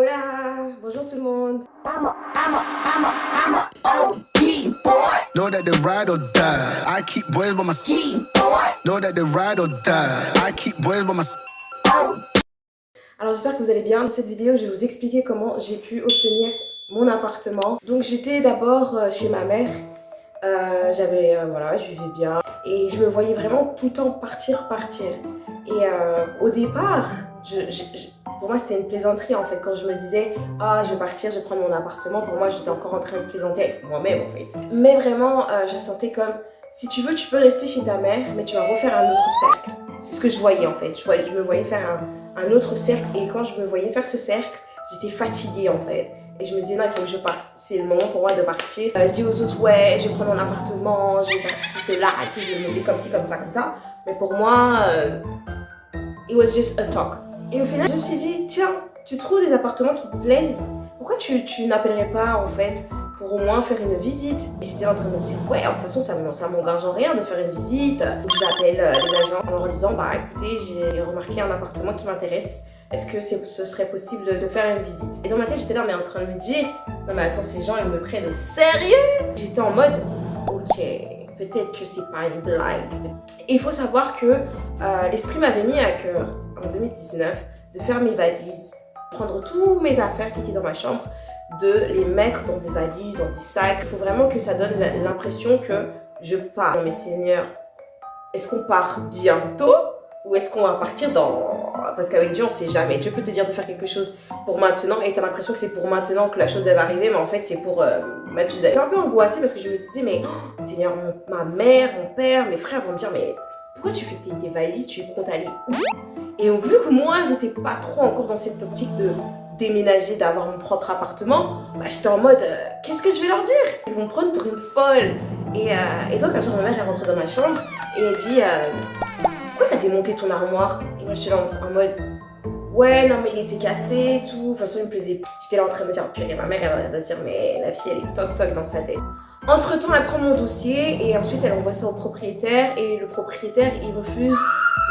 Hola, bonjour tout le monde. Know that they ride or die. I keep boys by my side. Know that they ride or die. I keep boys by my side. Alors j'espère que vous allez bien. Dans cette vidéo, je vais vous expliquer comment j'ai pu obtenir mon appartement. Donc j'étais d'abord chez ma mère. Voilà, je vivais bien. Et je me voyais vraiment tout le temps partir. Et au départ, pour moi c'était une plaisanterie en fait. Quand je me disais, ah je vais partir, je vais prendre mon appartement. Pour moi j'étais encore en train de plaisanter avec moi-même en fait. Mais vraiment, je sentais comme, si tu veux tu peux rester chez ta mère, mais tu vas refaire un autre cercle. C'est ce que je voyais en fait. Je me voyais faire un autre cercle. Et quand je me voyais faire ce cercle, j'étais fatiguée en fait. Et je me disais non, il faut que je parte, c'est le moment pour moi de partir. Je dis aux autres ouais, je vais prendre mon appartement, je vais faire ceci, cela, et puis je vais me lever comme ci, comme ça. Mais pour moi, it was just a talk. Et au final, je me suis dit, tiens, tu trouves des appartements qui te plaisent, pourquoi tu n'appellerais pas en fait pour au moins faire une visite? Et j'étais en train de me dire, ouais, de toute façon ça m'engage en rien de faire une visite. Donc j'appelle les agences en leur disant, bah écoutez, j'ai remarqué un appartement qui m'intéresse. Est-ce que ce serait possible de faire une visite? Et dans ma tête, j'étais là, mais en train de me dire, non mais attends, ces gens, ils me prennent au sérieux? J'étais en mode, ok, peut-être que c'est pas une blague. Et il faut savoir que l'esprit m'avait mis à cœur, en 2019, de faire mes valises, prendre tous mes affaires qui étaient dans ma chambre, de les mettre dans des valises, dans des sacs. Il faut vraiment que ça donne l'impression que je pars. Non mais Seigneur, est-ce qu'on part bientôt? Ou est-ce qu'on va partir dans... Parce qu'avec Dieu, on sait jamais. Dieu peut te dire de faire quelque chose pour maintenant et tu as l'impression que c'est pour maintenant que la chose elle va arriver, mais en fait, c'est pour Mathusalem. J'étais un peu angoissée parce que je me disais, mais oh, Seigneur, ma mère, mon père, mes frères vont me dire, mais pourquoi tu fais tes valises, tu comptes aller où? Et vu que moi, j'étais pas trop encore dans cette optique de déménager, d'avoir mon propre appartement, bah, j'étais en mode, qu'est-ce que je vais leur dire? Ils vont me prendre pour une folle. Et donc, un jour, ma mère est rentrée dans ma chambre et elle dit... pourquoi t'as démonté ton armoire? Et moi j'étais là en mode ouais non mais il était cassé et tout, de toute façon il me plaisait pas. J'étais là en train de me dire purée, ma mère elle va se dire mais la fille elle est toc dans sa tête. Entre temps elle prend mon dossier et ensuite elle envoie ça au propriétaire et le propriétaire il refuse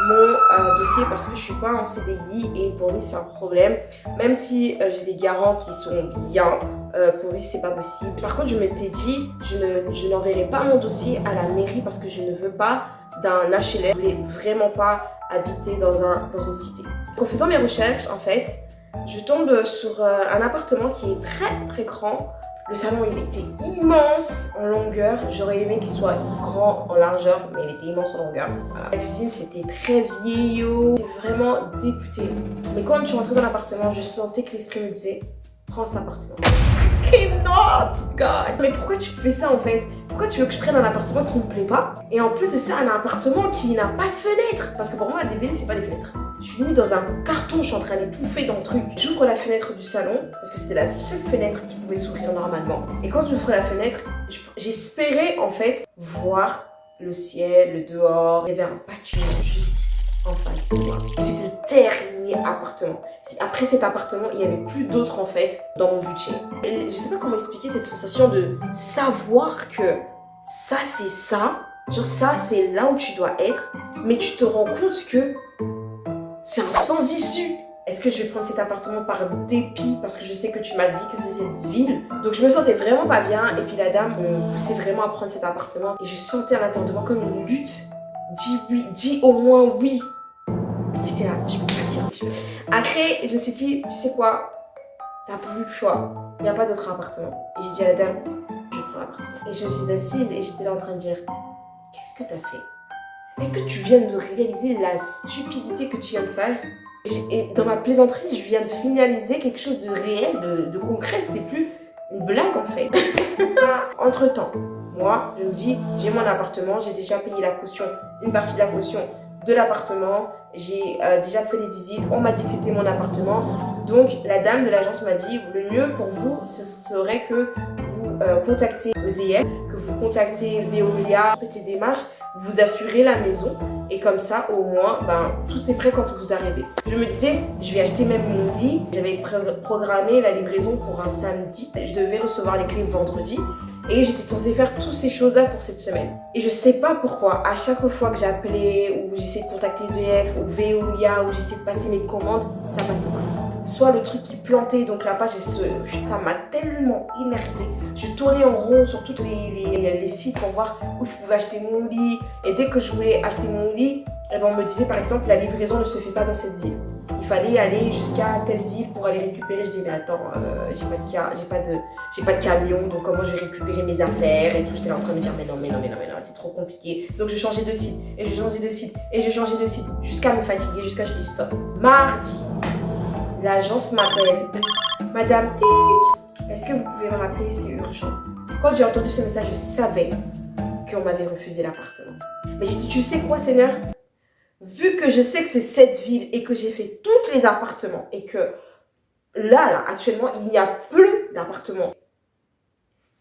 mon dossier parce que je suis pas en CDI et pour lui c'est un problème. Même si j'ai des garants qui sont bien, pour lui c'est pas possible. Par contre je m'étais dit je n'enverrai pas mon dossier à la mairie parce que je ne veux pas d'un HLM. Je voulais vraiment pas habiter dans une cité. En faisant mes recherches en fait, je tombe sur un appartement qui est très grand. Le salon il était immense en longueur, j'aurais aimé qu'il soit grand en largeur, mais il était immense en longueur. Voilà. La cuisine c'était très vieillot, j'étais vraiment dégoûtée. Mais quand je suis rentrée dans l'appartement, je sentais que l'esprit me disait, prends cet appartement. Cannot, God. Mais pourquoi tu fais ça en fait? Pourquoi tu veux que je prenne un appartement qui me plaît pas? Et en plus de ça, un appartement qui n'a pas de fenêtre. Parce que pour moi, des VL, c'est pas des fenêtres. Je suis limite dans un carton, je suis en train d'étouffer dans le truc. J'ouvre la fenêtre du salon, parce que c'était la seule fenêtre qui pouvait s'ouvrir normalement. Et quand j'ouvre la fenêtre, j'espérais en fait voir le ciel, le dehors. Il y avait un bâtiment juste en face de moi. Et c'était le dernier appartement. Après cet appartement, il n'y avait plus d'autres en fait dans mon budget. Et je sais pas comment expliquer cette sensation de savoir que ça c'est ça, genre ça c'est là où tu dois être, mais tu te rends compte que c'est un sans issue. Est-ce que je vais prendre cet appartement par dépit parce que je sais que tu m'as dit que c'est cette ville? Donc je me sentais vraiment pas bien et puis la dame me poussait vraiment à prendre cet appartement et je sentais à l'intérieur de moi comme une lutte. Dis oui, dis au moins oui. J'étais là, je peux pas dire oui. Après, je me suis dit, tu sais quoi? T'as plus le choix. Il n'y a pas d'autre appartement. Et j'ai dit à la dame, je prends l'appartement. Et je me suis assise et j'étais là en train de dire, qu'est-ce que t'as fait? Est-ce que tu viens de réaliser la stupidité que tu viens de faire? Et dans ma plaisanterie, je viens de finaliser quelque chose de réel, de concret. C'était plus une blague en fait. Entre temps, moi, je me dis, j'ai mon appartement, j'ai déjà payé la caution, une partie de la caution de l'appartement, j'ai déjà fait les visites, on m'a dit que c'était mon appartement. Donc la dame de l'agence m'a dit, le mieux pour vous, ce serait que vous contactez EDF, que vous contactez Veolia, faites les démarches, vous assurez la maison et comme ça au moins tout est prêt quand vous arrivez. Je me disais, je vais acheter même mon lit, j'avais programmé la livraison pour un samedi, je devais recevoir les clés vendredi. Et j'étais censée faire toutes ces choses-là pour cette semaine. Et je sais pas pourquoi, à chaque fois que j'appelais ou j'essayais de contacter EDF ou Veolia ou j'essayais de passer mes commandes, ça passait pas. soit le truc qui plantait, donc la page, ça m'a tellement énervée. Je tournais en rond sur tous les sites pour voir où je pouvais acheter mon lit. Et dès que je voulais acheter mon lit, eh ben, on me disait par exemple, la livraison ne se fait pas dans cette ville. Il fallait aller jusqu'à telle ville pour aller récupérer. Je dis mais attends, j'ai pas de camion, donc comment je vais récupérer mes affaires et tout. J'étais là en train de me dire mais non, c'est trop compliqué. Donc je changeais de site, et je changeais de site, et je changeais de site, jusqu'à me fatiguer, jusqu'à je dis stop. Mardi, l'agence m'appelle. Madame Tic, est-ce que vous pouvez me rappeler, c'est urgent. Quand j'ai entendu ce message, je savais qu'on m'avait refusé l'appartement. Mais j'ai dit, tu sais quoi Seigneur, vu que je sais que c'est cette ville et que j'ai fait tous les appartements et que là, actuellement, il n'y a plus d'appartements,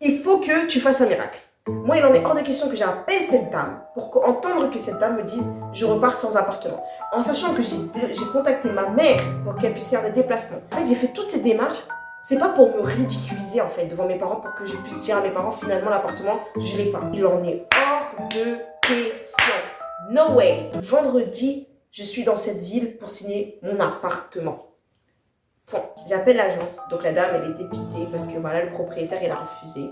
il faut que tu fasses un miracle. Moi, il en est hors de question que j'appelle cette dame pour entendre que cette dame me dise « je repars sans appartement ». En sachant que j'ai contacté ma mère pour qu'elle puisse faire des déplacements. En fait, j'ai fait toutes ces démarches. C'est pas pour me ridiculiser en fait devant mes parents, pour que je puisse dire à mes parents finalement l'appartement, je l'ai pas. Il en est hors de question. No way. Vendredi, je suis dans cette ville pour signer mon appartement. Point. J'appelle l'agence. Donc la dame, elle était pitée parce que voilà, le propriétaire, il a refusé.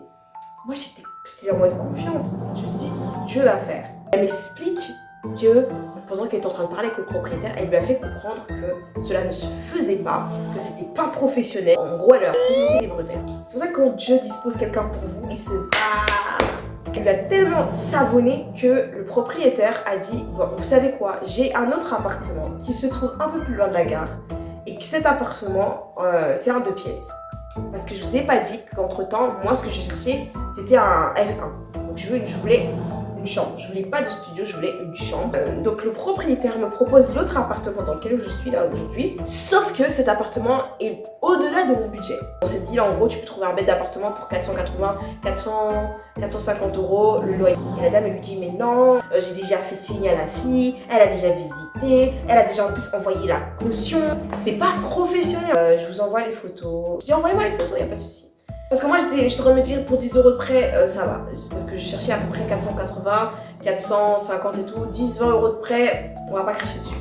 Moi, j'étais en mode confiante. Je me suis dit, Dieu va faire. Elle m'explique que pendant qu'elle était en train de parler avec le propriétaire, elle lui a fait comprendre que cela ne se faisait pas, que c'était pas professionnel. En gros, elle a remonté les bretelles. C'est pour ça que quand Dieu dispose quelqu'un pour vous, il se bat. Elle lui a tellement savonné que le propriétaire a dit bon, vous savez quoi, j'ai un autre appartement qui se trouve un peu plus loin de la gare et que cet appartement, c'est un 2 pièces. Parce que je vous ai pas dit qu'entre temps, moi ce que je cherchais, c'était un F1. Donc je voulais une chambre. Je voulais pas de studio, je voulais une chambre. Donc le propriétaire me propose l'autre appartement dans lequel je suis là aujourd'hui. Sauf que cet appartement est au-delà de mon budget. Dans cette ville, en gros, tu peux trouver un bête d'appartement pour 450 euros le loyer. Et la dame, elle lui dit mais non, j'ai déjà fait signer à la fille, elle a déjà visité, elle a déjà en plus envoyé la caution. C'est pas professionnel. Je vous envoie les photos. Je dis envoyez-moi les photos, y a pas de souci. Parce que moi, je devrais me dire pour 10 euros de prêt, ça va. Parce que je cherchais à peu près 480, 450 et tout. 10-20 euros de prêt, on va pas cracher dessus.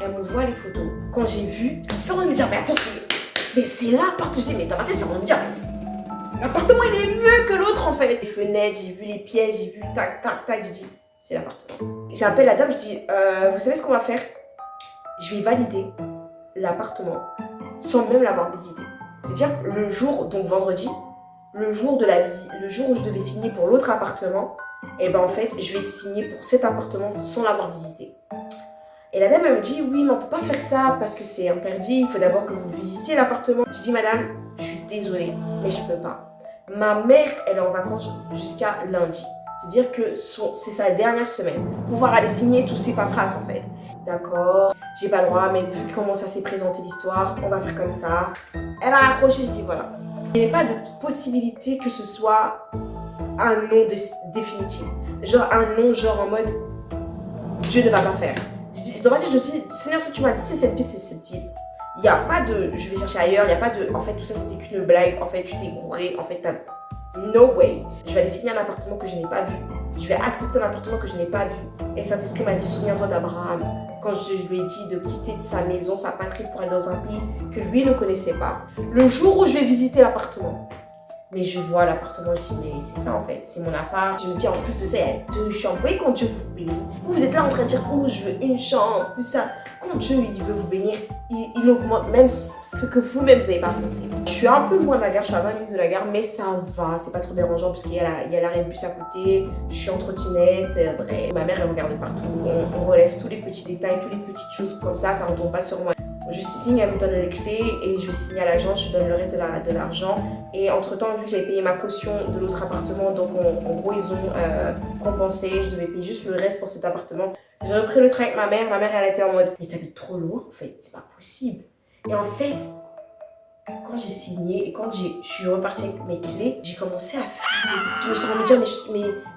Elle me voit les photos. Quand j'ai vu, j'étais en train de me dire, mais attends, c'est l'appartement. Je dis, mais dans ma tête, j'étais en train de me dire, mais l'appartement, il est mieux que l'autre en fait. Les fenêtres, j'ai vu les pièces, j'ai vu tac, tac, tac. Je dis, c'est l'appartement. J'appelle la dame, je dis, vous savez ce qu'on va faire? Je vais valider l'appartement sans même l'avoir visité. C'est-à-dire le jour, donc vendredi, le jour où je devais signer pour l'autre appartement, et ben en fait, je vais signer pour cet appartement sans l'avoir visité. Et la dame, elle me dit, oui, mais on peut pas faire ça parce que c'est interdit, il faut d'abord que vous visitiez l'appartement. Je dis, madame, je suis désolée, mais je peux pas. Ma mère, elle est en vacances jusqu'à lundi. C'est-à-dire que c'est sa dernière semaine. Pouvoir aller signer tous ces paperasses en fait. D'accord, j'ai pas le droit, mais vu comment ça s'est présenté l'histoire, on va faire comme ça. Elle a accroché, je dis voilà. Il n'y avait pas de possibilité que ce soit un non définitif. Genre un non, genre en mode Dieu ne va pas faire. Dans ma tête, je me suis dit, Seigneur, si tu m'as dit c'est cette ville, c'est cette ville. Il n'y a pas de je vais chercher ailleurs, il n'y a pas de en fait tout ça c'était qu'une blague, en fait tu t'es gouré, en fait t'as. No way. Je vais aller signer un appartement que je n'ai pas vu. Je vais accepter un appartement que je n'ai pas vu. Et le Saint-Esprit m'a dit, souviens-toi d'Abraham. Quand je lui ai dit de quitter de sa maison, sa patrie pour aller dans un pays que lui ne connaissait pas. Le jour où je vais visiter l'appartement, mais je vois l'appartement, je dis, mais c'est ça en fait, c'est mon appart. Je me dis, en plus de ça, il y a 2 chambres. Vous voyez, quand Dieu vous bénit, vous êtes là en train de dire, oh, je veux une chambre, plus ça. Quand Dieu, il veut vous bénir, il augmente même ce que vous-même, vous n'avez pas pensé. Je suis un peu loin de la gare, je suis à 20 minutes de la gare, mais ça va, c'est pas trop dérangeant parce qu'il y a l'arrêt de bus à côté, je suis en trottinette, bref. Ma mère, elle regarde partout, on relève tous les petits détails, toutes les petites choses comme ça ne retombe pas sur moi. Je signe, elle me donne les clés et je vais signer à l'agence, je donne le reste de l'argent. Et entre temps, vu que j'avais payé ma caution de l'autre appartement, donc en gros ils ont compensé, je devais payer juste le reste pour cet appartement. J'ai repris le train avec ma mère elle était en mode mais t'habites trop loin en fait, c'est pas possible. Et en fait, quand j'ai signé et quand je suis repartie avec mes clés, j'ai commencé à flipper. Je me suis en train de me dire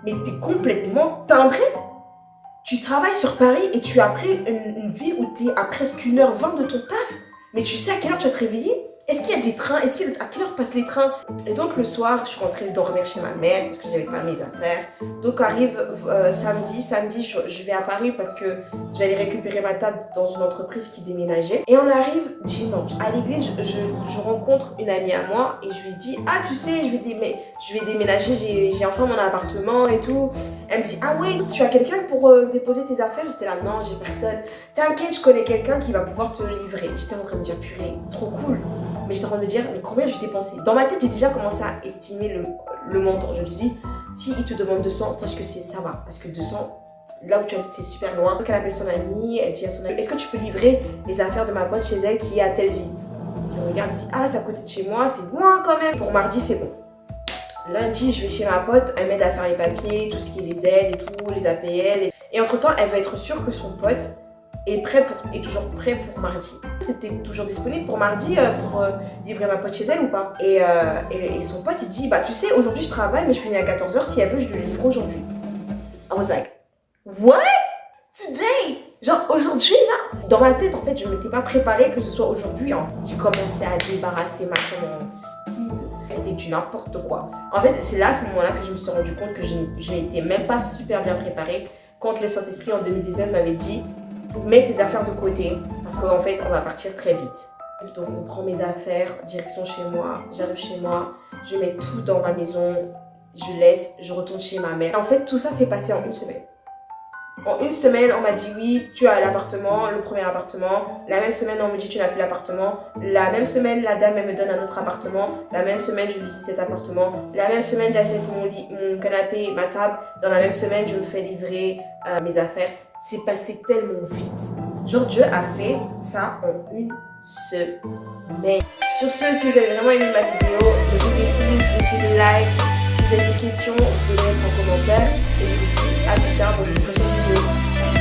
mais t'es complètement timbré. Tu travailles sur Paris et tu as pris une ville où tu es à presque 1h20 de ton taf. Mais tu sais à quelle heure tu vas te réveiller? Est-ce qu'il y a des trains? À quelle heure passe les trains. Et donc le soir, je suis rentrée dormir chez ma mère parce que j'avais pas mes affaires. Donc arrive samedi, je vais à Paris parce que je vais aller récupérer ma table dans une entreprise qui déménageait. Et on arrive dimanche. À l'église, je rencontre une amie à moi et je lui dis, ah tu sais, je vais déménager, j'ai enfin mon appartement et tout. Elle me dit, ah ouais, tu as quelqu'un pour déposer tes affaires? J'étais là, non, j'ai personne. T'inquiète, je connais quelqu'un qui va pouvoir te livrer. J'étais en train de me dire, purée, trop cool. Mais j'étais en train de me dire, mais combien je vais dépenser? Dans ma tête, j'ai déjà commencé à estimer le montant. Je me suis dit, si il te demande 200, sache que ça va. Parce que 200, là où tu habites, c'est super loin. Donc elle appelle son amie, elle dit à son amie, est-ce que tu peux livrer les affaires de ma pote chez elle qui est à telle ville? Je regarde, je dis, ah, c'est à côté de chez moi, c'est loin quand même. Pour mardi, c'est bon. Lundi, je vais chez ma pote, elle m'aide à faire les papiers, tout ce qui est les aides et tout, les APL. Et entre-temps, elle va être sûre que son pote est toujours prêt pour mardi. C'était toujours disponible pour mardi pour livrer ma pote chez elle ou pas? Et son pote, il dit, bah tu sais, aujourd'hui je travaille, mais je finis à 14h, si elle veut, je le livre aujourd'hui. I was like, what? Today? Genre aujourd'hui, là? Dans ma tête, en fait, je ne m'étais pas préparée que ce soit aujourd'hui. Hein. J'ai commencé à débarrasser ma chambre en speed. C'était du n'importe quoi. En fait, c'est là, à ce moment-là, que je me suis rendu compte que je n'étais même pas super bien préparée quand le Saint-Esprit, en 2019, m'avait dit, mets tes affaires de côté, parce qu'en fait, on va partir très vite. Donc, on prend mes affaires, direction chez moi, j'arrive chez moi, je mets tout dans ma maison, je retourne chez ma mère. En fait, tout ça s'est passé en une semaine. En une semaine, on m'a dit oui, tu as l'appartement, le premier appartement. La même semaine, on me dit tu n'as plus l'appartement. La même semaine, la dame, elle me donne un autre appartement. La même semaine, je visite cet appartement. La même semaine, j'achète mon lit, mon canapé, ma table. Dans la même semaine, je me fais livrer mes affaires. C'est passé tellement vite. Genre, Dieu a fait ça en une semaine. Sur ce, si vous avez vraiment aimé ma vidéo, ne oubliez plus, laissez des likes. Si vous avez des questions, vous pouvez les mettre en commentaire. Et je vous dis à plus tard dans une prochaine vidéo.